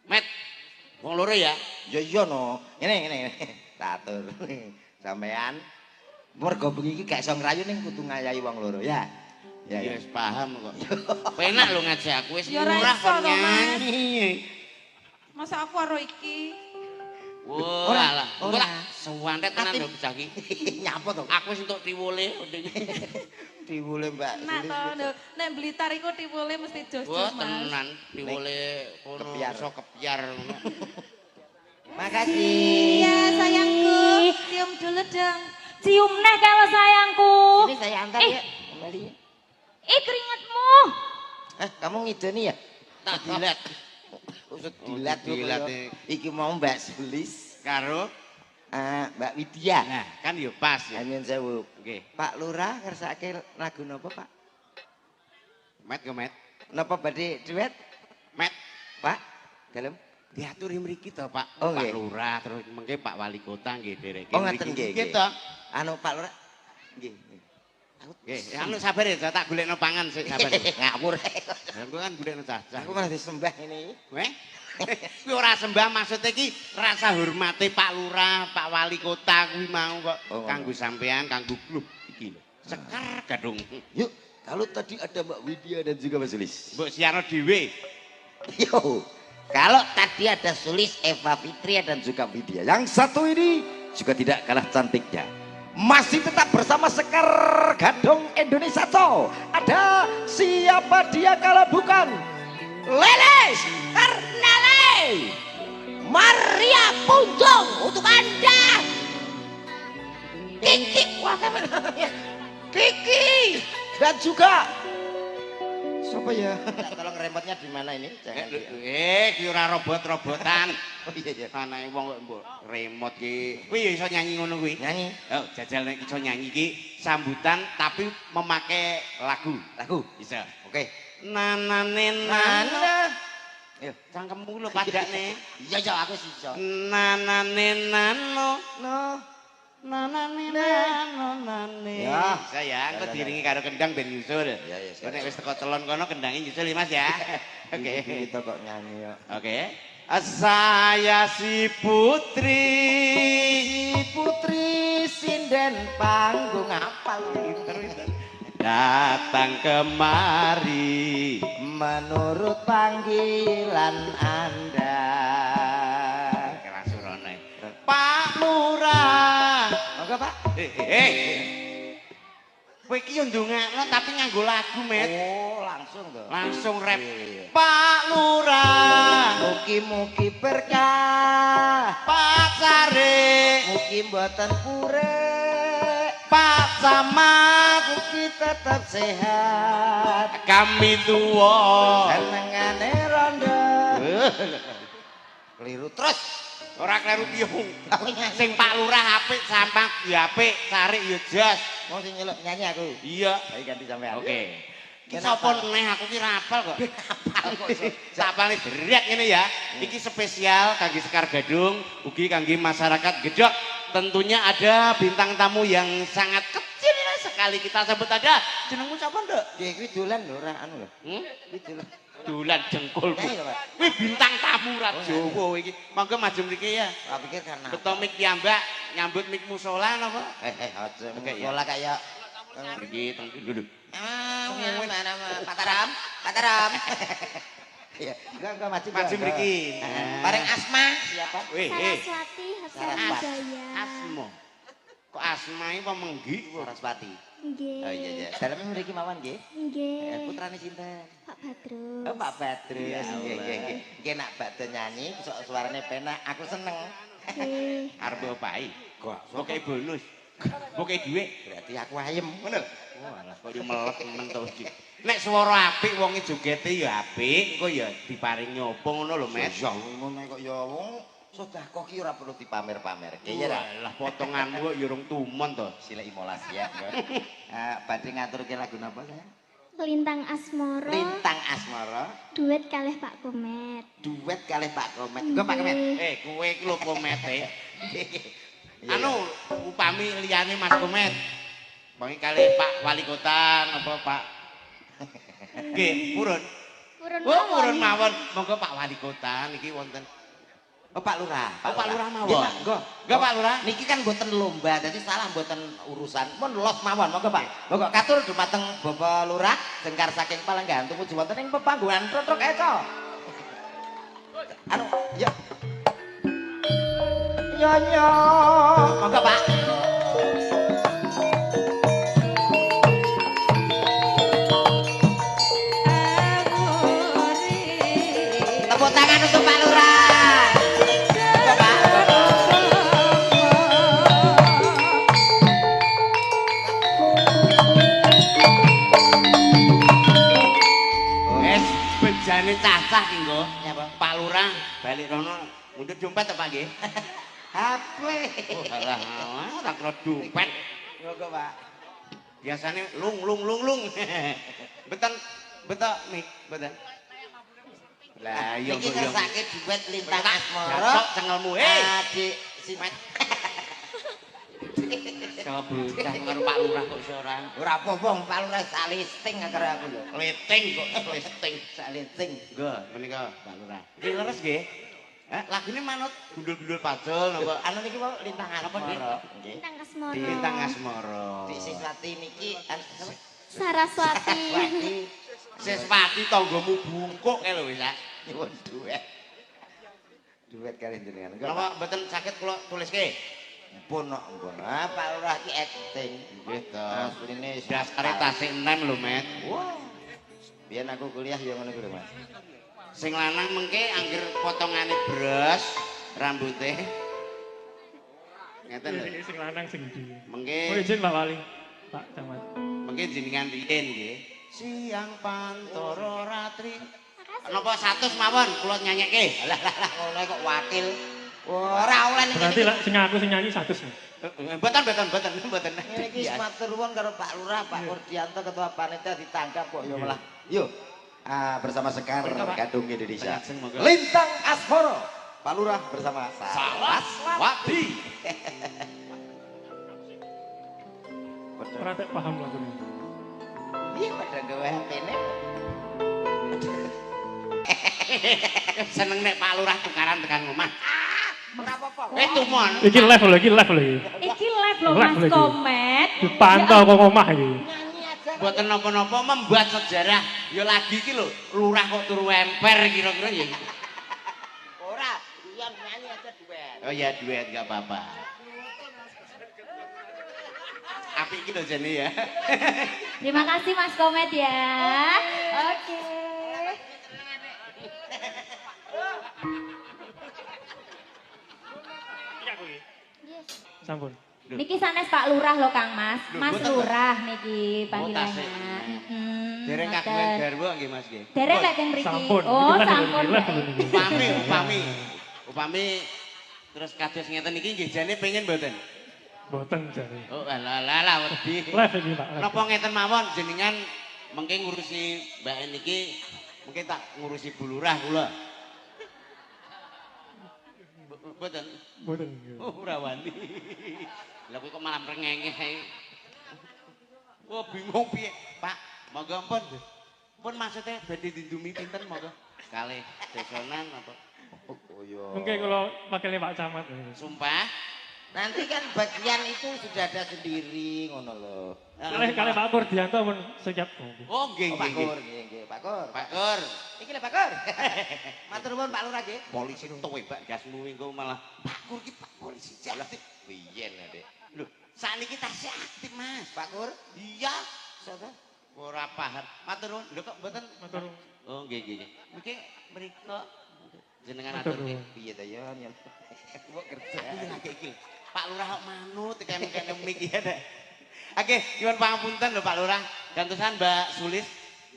Met, wong loro ya. Ya iya no. Ngene. Tatur. Sampean mergo bengi iki gak iso ngrayu ning kudu ngayahi wong loro ya. Ya. Ya wis paham kok. Penak lho ngajak aku wis Ya ora murah iso kok to, Mas. nyanyi. Masa aku karo iki? Wah, Ora, lah. Engko lah suwantet tenan lho bocah iki. Nyapa to? Aku wis entuk tiwule. Diwule Mbak. Nak to, lho. Nek Blitar iku tiwule mesti Wah, jos-jos, Mas. tenan tiwule kono kepiar. iso kepiar ngono. Makasih. Iya, sayangku. Cium dulu dong. Cium neh kalau sayangku. Ini saya antar ya. Kembali. Keringetmu. Kamu ngidoni ya? Tak dilat. Usut dilat dilat iki mau Mbak Sulis karo Mbak Widya. nah kan yo pas ya. Nyun sewu. Nggih. Pak Lurah ngersake lagu napa, Pak? Met go met. Napa badhe duet? Met Pak, dalem. diaturi mriki to, Pak. Oh, Pak nggih. Lurah terus mengke Pak Wali Kota nggih dereke. Oh, ngaten nggih. Nggih to. Anu Pak Lurah. Nggih. Nggih, anu sabar ya, tak golekno pangan sik sabar. Ngawur. Aku kan golekno cacah. Aku malah disembah ini. Weh. Kuwi ora sembah maksudnya iki rasa hormate Pak Lurah, Pak Wali Kota kuwi mau kok kanggo sampean, kanggo klub iki lho. Sekar gadung. Yuk, kalau tadi ada Mbak Widya dan juga Mas Sulis. Mbok siarno dhewe. Yo, kalau tadi ada Sulis, Eva Fitria dan juga Widya. Yang satu ini juga tidak kalah cantiknya. Masih tetap bersama Sekar Gadung Indonesia Show. Ada siapa dia kalau bukan Leles Karnale Maria Punjung untuk Anda. Kiki, wah Kiki dan juga siapa ya? Tolong remote-nya di mana ini? Jangan Ki ora robot-robotan. Oh iya iya. Anake wong kok mbok remote ki. Kuwi ya iso nyanyi ngono kuwi. Nyanyi Oh, jajal nek iso nyanyi ki sambutan tapi memakai lagu. lagu. Bisa. Oke. Nanane nana. Ayo. Cangkemmu lho padakne. Iya iya aku sih iso. Nanane nano. No. Nanane nano nane. Ya. Sayang, kok Ya, ya, diringi karo kendang ben nyusul. Ya, ya, Kok nek wis teko telon kono kendangnya nyusul ya Mas ya. Oke. Kita kok nyanyi ya. Oke. Saya si Putri. Putri sinden panggung apal Datang kemari menurut panggilan Anda. Kerasurane. Pak Lurah. Monggo, Pak. Kowe iki yo ndongakno tapi nganggo lagu, Met. Oh, langsung to. Langsung rap. Iya. Pak Lurah. Mugi-mugi berkah. Pak Sare. Mugi mboten pure. Pak Samad. Mugi tetap sehat. Kami tuwa. Senengane rondo. Keliru terus. Ora kleru piung. Sing Pak Lurah apik, Samad ya apik, Sarik ya jas. Mau sing nyeluk nyanyi aku. Iya. Ayo ganti sampean. Oke. Ki sapa neh aku ki rapal kok. Sapane berat ngene ya. Iki spesial kangge Sekar Gadung, ugi kangge masyarakat Gedhok. Tentunya ada bintang tamu yang sangat kecil sekali kita sebut ada. Jenengmu sapa, Nduk? Nggih kuwi dolan lho ora anu lho. Kuwi dolan. Dolan jengkolmu. Nyanyi lho, Pak. Kuwi bintang tamu ra Jawa iki. Monggo maju mriki ya. Tak pikir karena Beto mik piyambak nyambut mik musola napa? aja Oke, ya. pola kayak Iki teng dulu. mana Pataram, Pataram. Iya, enggak maju. Maju mriki. Bareng Asma siapa? Weh, Saraswati Saraswati. Hassanudaya. Asma. Kok asma iki apa menggi? Saraswati. Nggih. Oh iya iya. Daleme mriki mawon nggih. Nggih. Putrane sinten? Pak Badrus. Oh Pak Badrus. Ya Nggih Allah. nggih nggih. Nggih nak badhe nyanyi suarane penak, aku seneng. Nggih. Arep opahi. Kok pokoke bonus. Pokoke dhuwit. Berarti aku ayem, ngono lho. Walah kok yo melek men to iki. Nek swara apik wonge jogete ya apik, engko ya diparingi apa ngono lho, Met. Ya ngono kok ya wong sedekah ki ora perlu dipamer-pamer. Iya ra. Lah potonganmu kok yo rung tumon to. Silek 15 ya. Badhe ngaturke lagu napa sayang? Lintang Asmara. Lintang Asmara. Duet kalih Pak Komet. Duet kalih Pak Komet. Engko Pak Komet. Kowe iki lho komete. Anu upami liyane Mas Komet. Wengi kali Pak Wali Kota apa Pak? Nggih, purun. Purun Oh, purun mawon. mawon. Monggo Pak Wali Kota niki wonten. Oh Pak Lurah. Oh, Pak Lurah mawon. Nggih, Pak. Nggo. Nggih, Pak Lurah. Niki kan mboten lomba, dadi salah mboten urusan. Mun los mawon, monggo Pak. Monggo katur dumateng Bapak Lurah Jengkar saking Palenggan tumuju wonten ing pepanggonan Trotrok Eco. Anu, ya. Nyonya. Monggo Pak. Tepuk tangan untuk Pak Lurah. Monggo, Pak. sah ki nggo. Pak Lurah balik rono mundut dompet apa nggih? HP. Oh alah, ora kira dompet. Monggo, Pak. Biasane lung. Beten betok mik, beten. Lah iya Iki kok yo. ngersake duet lintang asmara. Cocok cengelmu. Adik Simet. Coba bocah karo Pak Lurah kok iso ora. Ora apa-apa, Pak Lurah salisting karo aku lho. Kleting kok kleting. Salisting. Nggo, menika Pak Lurah. Iki leres nggih. Lagune manut gundul-gundul pacul napa? Anu niki mau lintang asmara. Nggih. Lintang Asmara. Lintang Asmara. Di Siswati niki Saraswati. Wati Seswati tanggamu bungkuk lho wis ah. nyuwun duet. Duet kali jenengan. Napa mboten saged kula tuliske? Ampun kok, ampun. Ah, Pak Lurah ki acting. Nggih to. Asline Dasare tasik enem lho, Met. Wah. Biyen aku kuliah ya ngono kuwi, Mas. Sing lanang mengke anggere potongane bros rambuté. Ngeten lho. Sing lanang sing ndi. Mengke Oh izin Pak Wali. Pak Camat. mengke jenengan riyen nggih. Siang pantoro ratri. Napa 100 mawon kula nyanyekke. Lah ngono kok wakil. Ora oleh niki. Berarti lah sing aku sing nyanyi 100 nih. Mboten. Ngene iki matur nuwun karo Pak Lurah, Pak Kurdianto ketua panitia ditangkap kok ya malah. Yuk. Bersama Sekar Gadung Indonesia. Lintang Asmara. Pak Lurah bersama Saraswati. Ora tak paham lagu ini. Iya pada gawe HP-ne. Seneng nek Pak Lurah tukaran tekan omah. Ora apa-apa. Tumon. Iki live lho, iki live lho iki. Iki live lho Live Mas lagi. Komet. Dipantau kok omah iki. Nyanyi aja. Mboten napa-napa membuat sejarah. Ya lagi iki lho, lurah kok turu emper kira-kira ya. Ora, Ian nyanyi aja duet. Oh ya duet enggak apa-apa. Apik iki lho jane ya. Terima kasih Mas Komet ya. Oke. Sampun. Niki sanes Pak Lurah lho Kang Mas. Loh, Mas boten, Lurah niki Oh, panggilannya. tasik. Dereng kagungan garwa nggih Mas nggih. Derek lek teng mriki. Sampun. Oh, Iki live lho, sampun. iki live lho niki. Upami terus kados ngeten iki nggih jane pengen mboten. Boten jare. Oh alah wedi. Live iki Pak. live. Napa ngeten mawon jenengan mengke ngurusi Mbak niki mungkin tak ngurusi Bu Lurah kula. Mboten. Boten. Oh ora wani. Lah kowe kok malah mrengenge ae. Oh bingung piye, Pak. Monggo ampun. Pun maksudnya badhe dindumi pinten monggo? Kalih desonan apa? Oh iya. Mungkin kalau wakilnya Pak Camat. Sumpah. Nanti kan bagian itu sudah ada sendiri ngono loh. Kali Pak Kurdianto pun siap. Oh nggih Pak nggih. Kur, nggih, Pak Kur. Pak Kur. Iki lho Pak Kur. Matur nuwun Pak Lurah nggih. Polisi tuwe Pak gasmu engko malah Pak Kur ki Pak polisi aktif. Biyen Dek. Lho, sakniki tasih aktif Mas. Pak Kur, Iya. sapa? Ora paham. Matur nuwun. Lho kok mboten Matur. Oh nggih nggih. Mungkin mriko jenengan Matur atur nggih. nuwun. Piye ta ya nyel. Mbok kerja. Iki Pak Lurah kok manut tekan mik ya Dek. Oke, nyuwun pangapunten lho Pak Lurah. Gantosan Mbak Sulis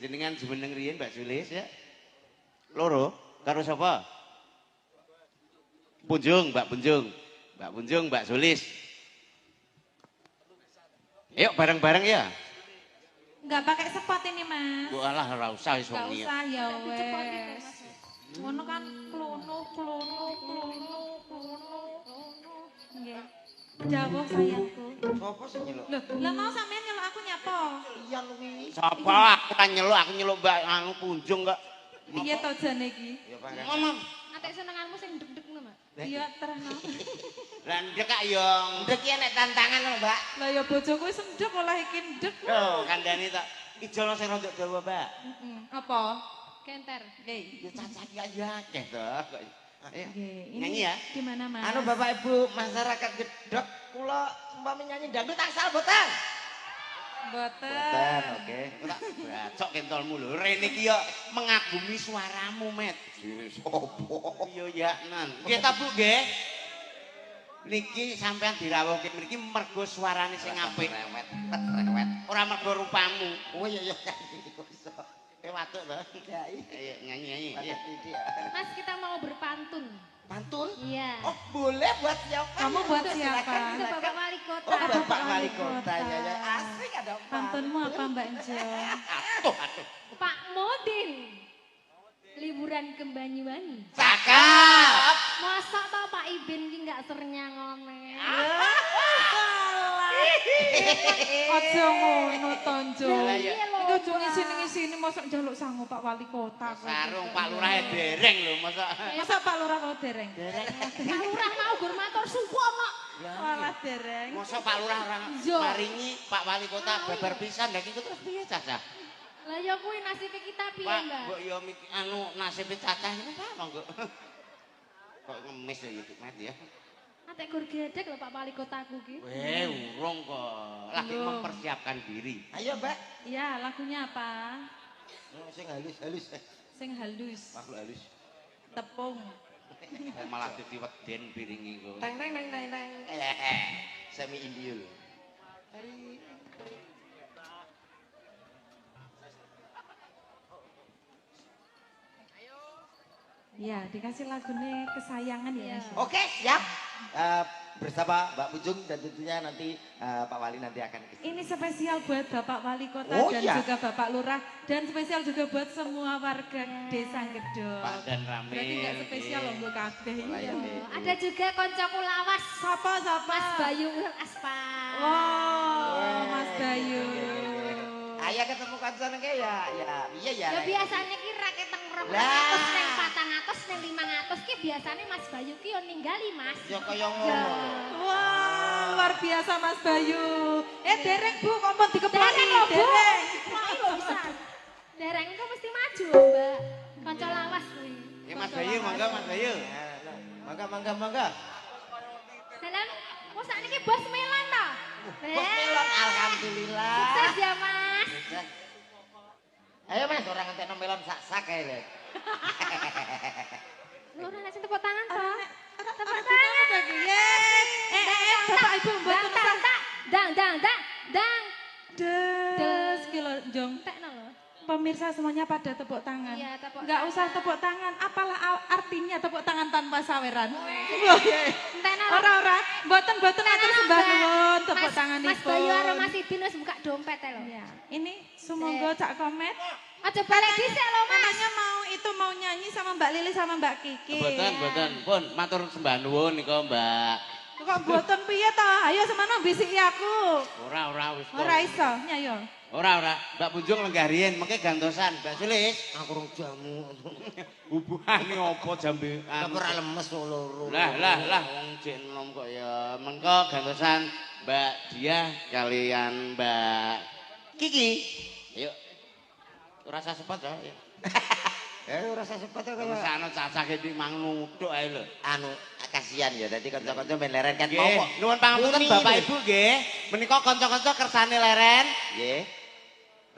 jenengan jumeneng riyen Mbak Sulis ya. Loro karo sapa? Punjung, Mbak Punjung. Mbak Punjung, Mbak Sulis. Yuk bareng-bareng ya. Enggak pakai spot ini, Mas. Bu alah ora usah wis Enggak wong iki. usah ya wes. Ngono kan klunu. Nggih. Jawab sayangku. Sopo sing nyeluk? Loh, lah mau sampean nyeluk aku nyapa? Iya luwi. Sapa aku kan nyeluk, aku nyeluk Mbak anu Punjung kok. Piye to jane iki? Ya Pak. Ngomong. Atek senenganmu sing deg-deg ngono, Mak. Iya terno. Lah ndek kak yo. Ndek ki nek tantangan lho, Mbak. Lah ya bojoku wis ndek olah iki ndek. Oh, kandhane tak ijono sing rada dawa, Mbak. Apa? Kenter. Nggih. Ya cacahe aja akeh to. Ayo. Nggih. Nyanyi ya. Di mana, Mas? Anu Bapak Ibu masyarakat Gedhok kula umpami nyanyi dangdut angsal boten? Boten. oke. Bacok kentolmu lho. Rene iki yo mengagumi suaramu, Met. Sopo? Iya ya, Nan. Nggih ta, Bu, nggih. Niki sampean dirawuhke mriki mergo suarane sing apik. Rewet. Ora mergo rupamu. Oh iya nyanyi kok iso. Watuk lho. Kiai. Ayo nyanyi. Watuk Iya. Didi. Mas kita mau berpantun. Pantun? Iya. Oh, boleh buat siapa? Kamu buat siapa? Itu Bapak Wali Kota. Oh, Bapak Bapak Wali Wali Kota. Kota. Ya. Asik ada Pantunmu apa Mbak Jo? Atuh. Pak Modin. Liburan ke Banyuwangi. Cakap. Masa tau Pak Ibin ki nggak sernyangone. Aja ngono to, Jo. Lah iya lho, Iku aja Pak. ngisini-ngisini mosok njaluk sangu Pak Wali Kota. Sarung Pak Lurah dereng lho masa. Masa Pak Lurah kok dereng? Pak Lurah mau gur matur suwun kok. Walah dereng. Masa Pak Lurah orang Yo. maringi Pak Wali Kota babar pisan lha iki terus piye Caca? Lah ya kuwi nasibe kita piye, Pak, Mbak? mbok yo anu nasibe Caca iki apa kok? Kok ngemis ya iki Mat ya. Atek gur gedek lho Pak Wali Kotaku ki. Weh, urung kok. Lagi Belum. mempersiapkan diri. Ayo, Mbak. Ya, lagunya apa? Sing halus. Sing halus, Makhluk halus. tepung. Kok malah dadi weden piringi kok. Teng. Semi Indiul. Ya, dikasih lagunya kesayangan ya. Mas. Oke, siap. Bersama Mbak Pujung dan tentunya nanti Pak Wali nanti akan kesini. Ini spesial buat Bapak Wali Kota Oh, dan iya. juga Bapak Lurah dan spesial juga buat semua warga Desa Gedong. Pak dan Rame. Berarti nggak spesial loh mbok kabeh. Iya. Ada juga koncoku lawas. Sapa? Mas Bayu Aspal. Wow, Mas Bayu. Ayah ketemu kancane ke ya. Iya ya. Ya biasanya ki raketeng 200 Lah. neng 400 neng 500 ki biasanya Mas Bayu ki yo ninggali Mas. Ya kaya ngono. Ya. Wah, luar biasa Mas Bayu. Dereng Bu, kompon dikeploki. Dereng lho, Bu. Dereng. Mau lho bisa. Dereng itu mesti maju lho, Mbak. Kanca lawas kuwi. Ya Mas Bayu, monggo Mas Bayu. Mangga. Dalam kok sakniki bos Milan to? Bos melon alhamdulillah. Sukses ya, Mas. Ayo Mas, orang ngentekno melon sak-sak kae lho. Lu ora nek sing tepuk tangan to? Tepuk Tangan tangan. lagi. Bapak Ibu Dang, mboten dang, usah. dang. Des kilo jong. Tekno lho. Pemirsa semuanya pada tepuk tangan. Iya, tepuk Enggak tangan. usah tepuk tangan. Apalah artinya tepuk tangan tanpa saweran? Entekno lho. Ora. Mboten atur sembah nuwun tepuk Mas- tangan Mas Bayu karo Mas Ibin wis buka dompet e lho. Ya, ini sumangga Cak Komet. Aja balik dhisik lho, Mas. Namanya mau nyanyi sama Mbak Lili sama Mbak Kiki. Mboten. Pun matur sembah nuwun nika, Mbak. Kok mboten piye ta? Ayo semono bisiki aku. Ora wis. Ora iso, nyayo. Ora. Mbak Punjung lenggah riyen mengke gantosan, Mbak Sulis. Aku rung jamu. Hubungane apa jambe? Aku ora lemes kok loro. Lah wong jek enom kok ya. Mengko gantosan Mbak Dia kalian Mbak Kiki. Ayo. Ora usah sepot ya. Ora usah sepet kok Terus kaya ana cacah iki mangun nuthuk ae lho. anu kasihan ya. Dadi kanca-kanca men leren kan Nggih, mau kok. nuwun pangapunten Muni Bapak lho. Ibu nggih. Menika kanca-kanca kersane leren Nggih.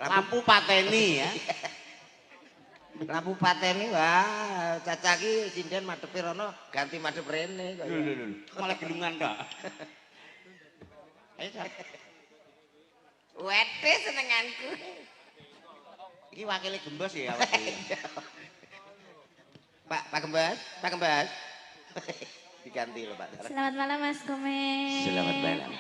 lampu pateni ya. Lampu pateni wah Caca ki sinden madepe rono ganti madep rene kok. Lho. Malah gelungan tok. Ayo, Cak. Wete senenganku. Iki wakile gembos ya awake. Pak Gembas. Diganti lho Pak. Selamat malam Mas Komet. Selamat malam.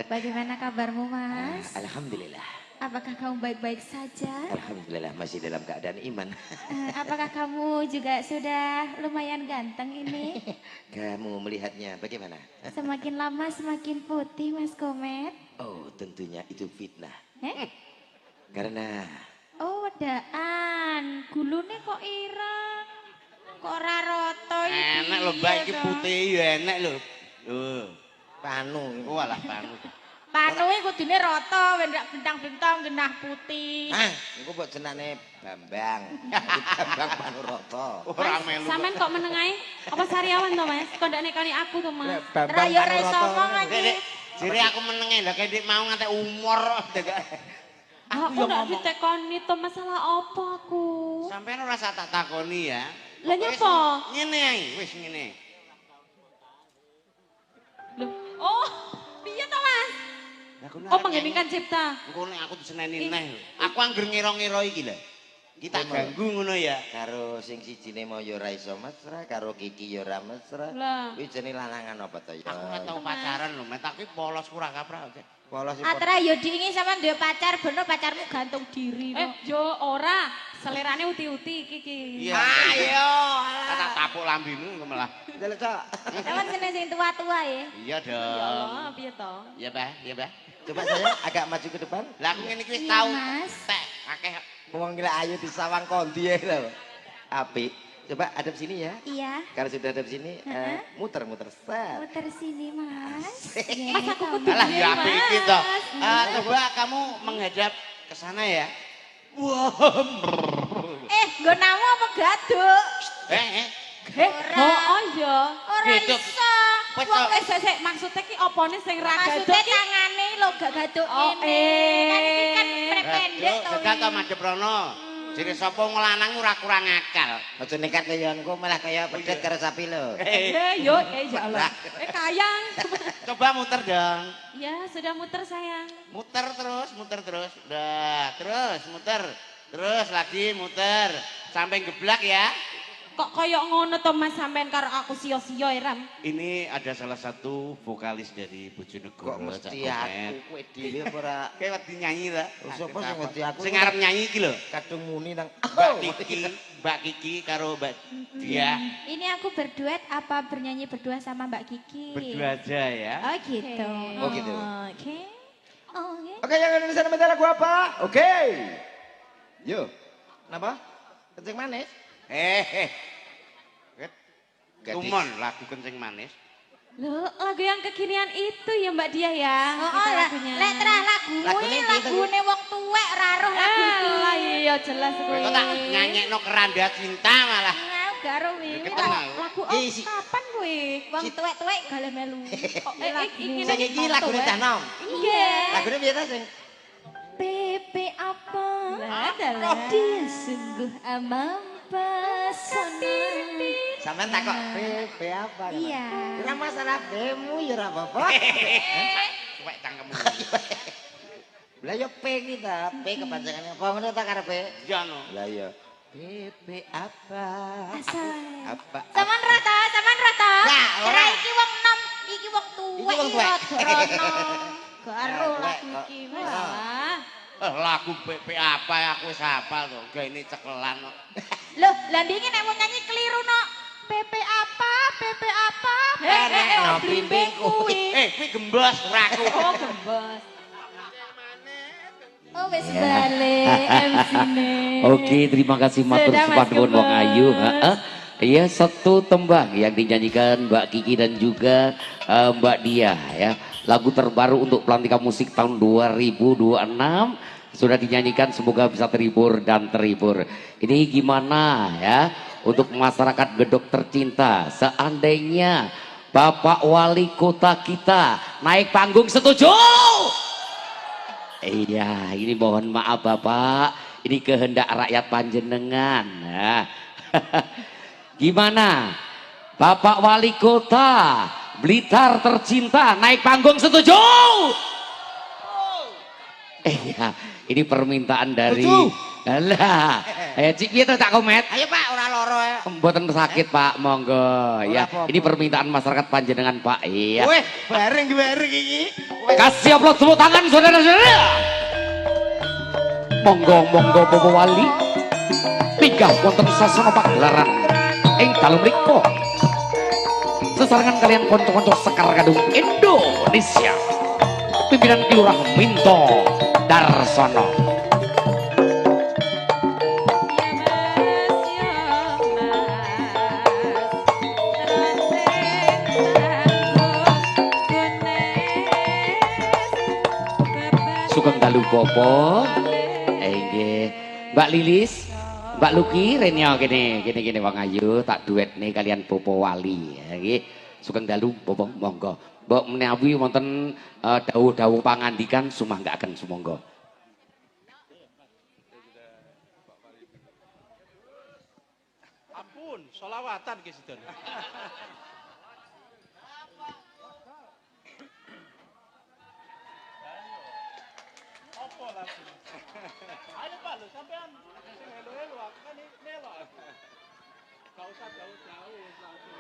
Bagaimana kabarmu Mas? Alhamdulillah. Apakah kamu baik-baik saja? Alhamdulillah masih dalam keadaan iman. Apakah kamu juga sudah lumayan ganteng ini? Kamu melihatnya bagaimana? Semakin lama semakin putih Mas Komet. Oh, tentunya itu fitnah. Karena Karena oh daan, gulune kok ireng. Kok ora rata iki. Enak lho Mbak iki putih ya enak lho. Lho. panu. Walah panu. Panu iki kudune rata, wendak bintang-bintang genah putih. Ah, iku mbok jenenge Bambang. Bambang Panuroto. Ora melu. Sampean kok menengae? Apa sariawan to, Mas? Kok ndak nekani aku to, Mas? Bambang Rayo ra iso Panuroto. ngomong iki. Dek, jere aku menenge lho kayak dik mau ngantek umur. Aku ndak ditekoni to masalah apa aku? Sampeyan ora usah tak takoni ya. Lah Wis nyapa? Ngene ae, wis ngene. Loh, oh, piye to, Mas? Oh, panggeningan cipta. Engko nek aku diseneni neh lho. Aku angger ngira-ngira iki lho. Kita ganggu ngono ya. Karo sing sijine mau ya ora iso mesra, karo Kiki ya ora mesra. Lah. Kuwi jenenge lanangan apa to ya? Aku ora tau pacaran lho, tapi polos kurang kaprah. Polos Atra yo diingin sampean duwe pacar, bener pacarmu gantung diri. Yo ora, selerane uti-uti iki. Iya. Ayo. Tak tapuk lambimu malah. Delok, Cok. Sampeyan seneng sing tua-tua ya. Iya Ya dong. Allah, piye to? Iya, Bah. Iya, Bah. Coba saya agak maju ke depan. Lah aku ngene iki wis Iya, tau. Mas. Tek akeh. Wong gila ayu di sawang kondi ya lho. Apik. Coba hadap sini ya. Iya. Kalau sudah hadap sini, muter-muter set. Muter sini, Mas. Mas aku kudu Alah ya apik iki to. Mas. Coba kamu menghadap ke sana ya. Nggonamu apa gaduk? Eh. Oh iya. Ora Gaduk. iso. Wes Wong kok. sik maksudnya ki opone sing ra Maksudnya gaduk ki tangane lo gak gaduk Oh, ini. Kan iki kan pendek to. Sedak to madhep rono. Jere sapa nglanang ora kurang akal. Aja nekat kaya engko malah kaya pedet karo sapi lho. yo ya Allah. Kayang. Coba muter dong. Ya, sudah muter sayang. Muter terus. Udah, terus muter. Terus lagi muter. Sampai geblak ya. Kok koyok ngono to Mas sampean karo aku sio-sio Ram. Ini ada salah satu vokalis dari Bojonegoro. Kok mesti Cak Komet. aku kowe dhewe apa ora Kayak wedi nyanyi ta? Sopo sing wedi aku? Sing arep nyanyi iki lho. kadung muni nang Mbak Kiki karo Mbak Dia. Ini aku berduet apa bernyanyi berdua sama Mbak Kiki? Berdua aja ya. Oh gitu. Oh, gitu. Oke. Oke. Oke, yang Indonesia nama lagu apa? Oke. Yo. Kenapa? Kencing manis. Tumon lagu kencing manis. Loh, lagu yang kekinian itu ya Mbak Dia ya. Oh, Itu lah, lagunya. lek terah lagumu Lagune iki piye to, lagune wong tuwek ora roh lagu iki. Ah, iya jelas Kowe kowe. kok tak nyanyekno keranda cinta malah. Nah, garo wingi Keteng kok aku. Lagu Ih, si- kapan kowe? wong tuwek-tuwek galih melu. Oh, iki Sing iki lagune Danom. Iya. Lagune piye ta sing? Pepe apa? Lah, adalah. Dia sungguh amat pesona. Sampeyan takok PP apa? Iya. Ora masalah bemu ya ora apa-apa. Cuek cangkemmu. Lah yo P kita, P kepanjangannya apa ngono ta karepe? Iya no. Lah iya. PP apa? Asal. Apa? Saman rata, saman rata. Lah, ora. Kira iki wong nom, iki wong tuwek. Iki wong tuwek. Rono. Garo Tuwek lagu kok. iki. Wah. Lagu PP apa aku wis hafal to. Ga ini cekelan kok. Loh, lah ndinge nek mau nyanyi keliru no. Pepe apa? Pepe apa? no blimbing kuwi. Kuwi gembos ora aku. Oh, gembos. Oh, wis balik MC-ne. Oke, terima kasih matur Sudah, Mas suwun Wong Gembos. Ayu. Iya, satu tembang yang dinyanyikan Mbak Kiki dan juga Mbak Dia ya. Lagu terbaru untuk pelantikan musik tahun 2026 sudah dinyanyikan, semoga bisa terhibur dan terhibur. Ini gimana ya untuk masyarakat Gedok tercinta, seandainya Bapak Wali Kota kita naik panggung, setuju? Iya, ini mohon maaf Bapak, ini kehendak rakyat panjenengan. Ya. Gimana? Bapak Wali Kota Blitar tercinta naik panggung, setuju? Iya, ini permintaan dari Alah, Cik piye to tak komet? Ayo Pak, ora loro ya. Mboten sakit Pak, monggo. Ya, ini permintaan masyarakat panjenengan Pak. Iya. Weh, bareng iki. Kasih aplaus tepuk tangan saudara-saudara. Monggo Bapak Wali. Pinggah wonten sasana pagelaran ing dalem mriku. Sesarengan kalian konco-konco Sekar Gadung Indonesia. Pimpinan Kelurahan Minto Darsono. Sugeng dalu Bopo. Nggih. Mbak Lilis, Mbak Luki Renyo gini Wong Ayu tak duet nih kalian Bopo Wali. Nggih. Sugeng dalu Bopo monggo. Mbok menawi wonten dawuh-dawuh pangandikan sumanggaken sumangga. Ampun, solawatan ki sedon. Ayo Pak, lho sampean sing elo-elo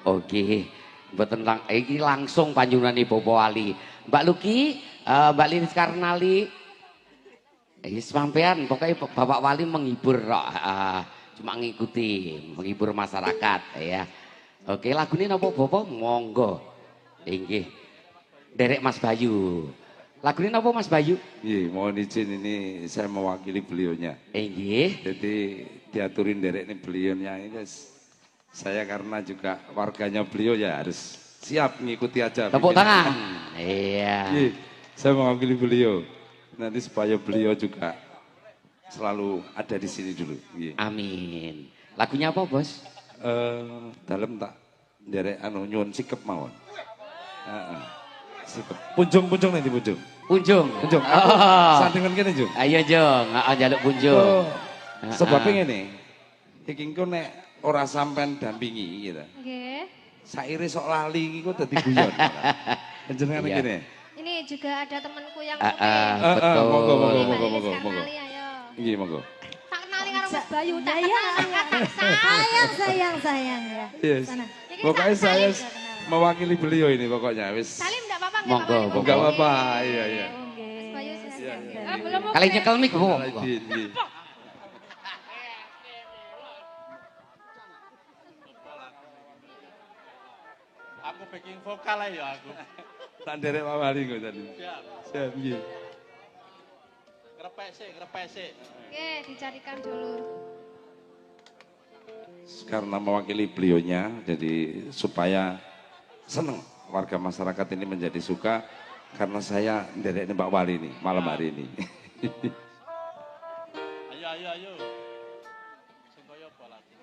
Oke, mboten iki langsung panjenengane Bapak Wali. Mbak Luki, Mbak Lilis Karnali. Sampean pokoknya Bapak Wali menghibur cuma ngikuti, menghibur masyarakat ya. Oke, lagu ini napa Bapak? Monggo. Inggih. Derek Mas Bayu. Lagu ini napa Mas Bayu? Iya, mohon izin ini saya mewakili beliaunya. Inggih. Jadi diaturin derek ini beliaunya ini guys. Saya karena juga warganya beliau ya harus siap mengikuti aja. Tepuk tangan. Iya. Saya mewakili beliau. Nanti supaya beliau juga selalu ada di sini dulu. Iya. Amin. Lagunya apa Bos? Dalam tak derek nyuwun sikep mawon. Sikep. Punjung nanti punjung. Punjung. Oh. Sandingan kene Jung. Ayo Jung, njaluk punjung. Sebabnya ngene. Iki engko nek ora sampean dampingi gitu. Nggih. Saire sok lali iki kok dadi guyon. Jenengan Iya. ngene. Ini juga ada temanku yang Betul. Monggo. ayo. Nggih, monggo. Tak kenali karo Mas Bayu, tak Ya, sayang ya. Yes. Sana. Pokoknya saya mewakili beliau ini pokoknya wis. Salim enggak apa-apa Monggo, Pak? Enggak apa-apa. Iya. Mas Bayu silakan. Belum Kali nyekel mic Bu. Nggih. Aku backing vokal aja ya aku. Tak derek mawali kok tadi. Siap, nggih. Ngerepek sik. Oke, dicarikan dulu. Karena mewakili beliaunya jadi supaya seneng warga masyarakat ini menjadi suka karena saya derek Mbak Wali nih malam hari ini. Ayo. Sing kaya apa lagi?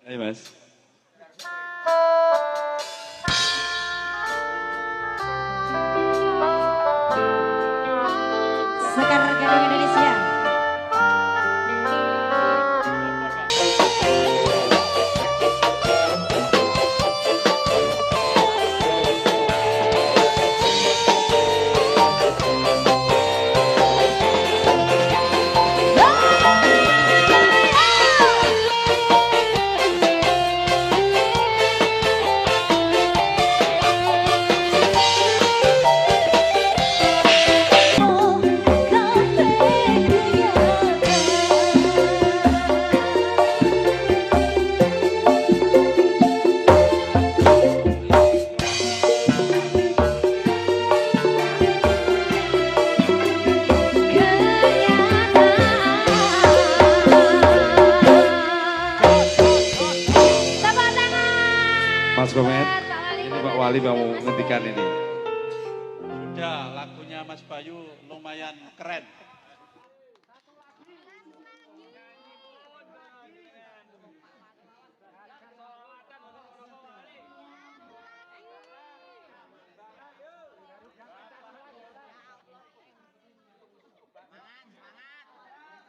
Ayo Mas. Sekar Gading Indonesia. Mas Komet, ini Pak Wali mau ngendikan ini. Sudah lagunya Mas Bayu lumayan keren.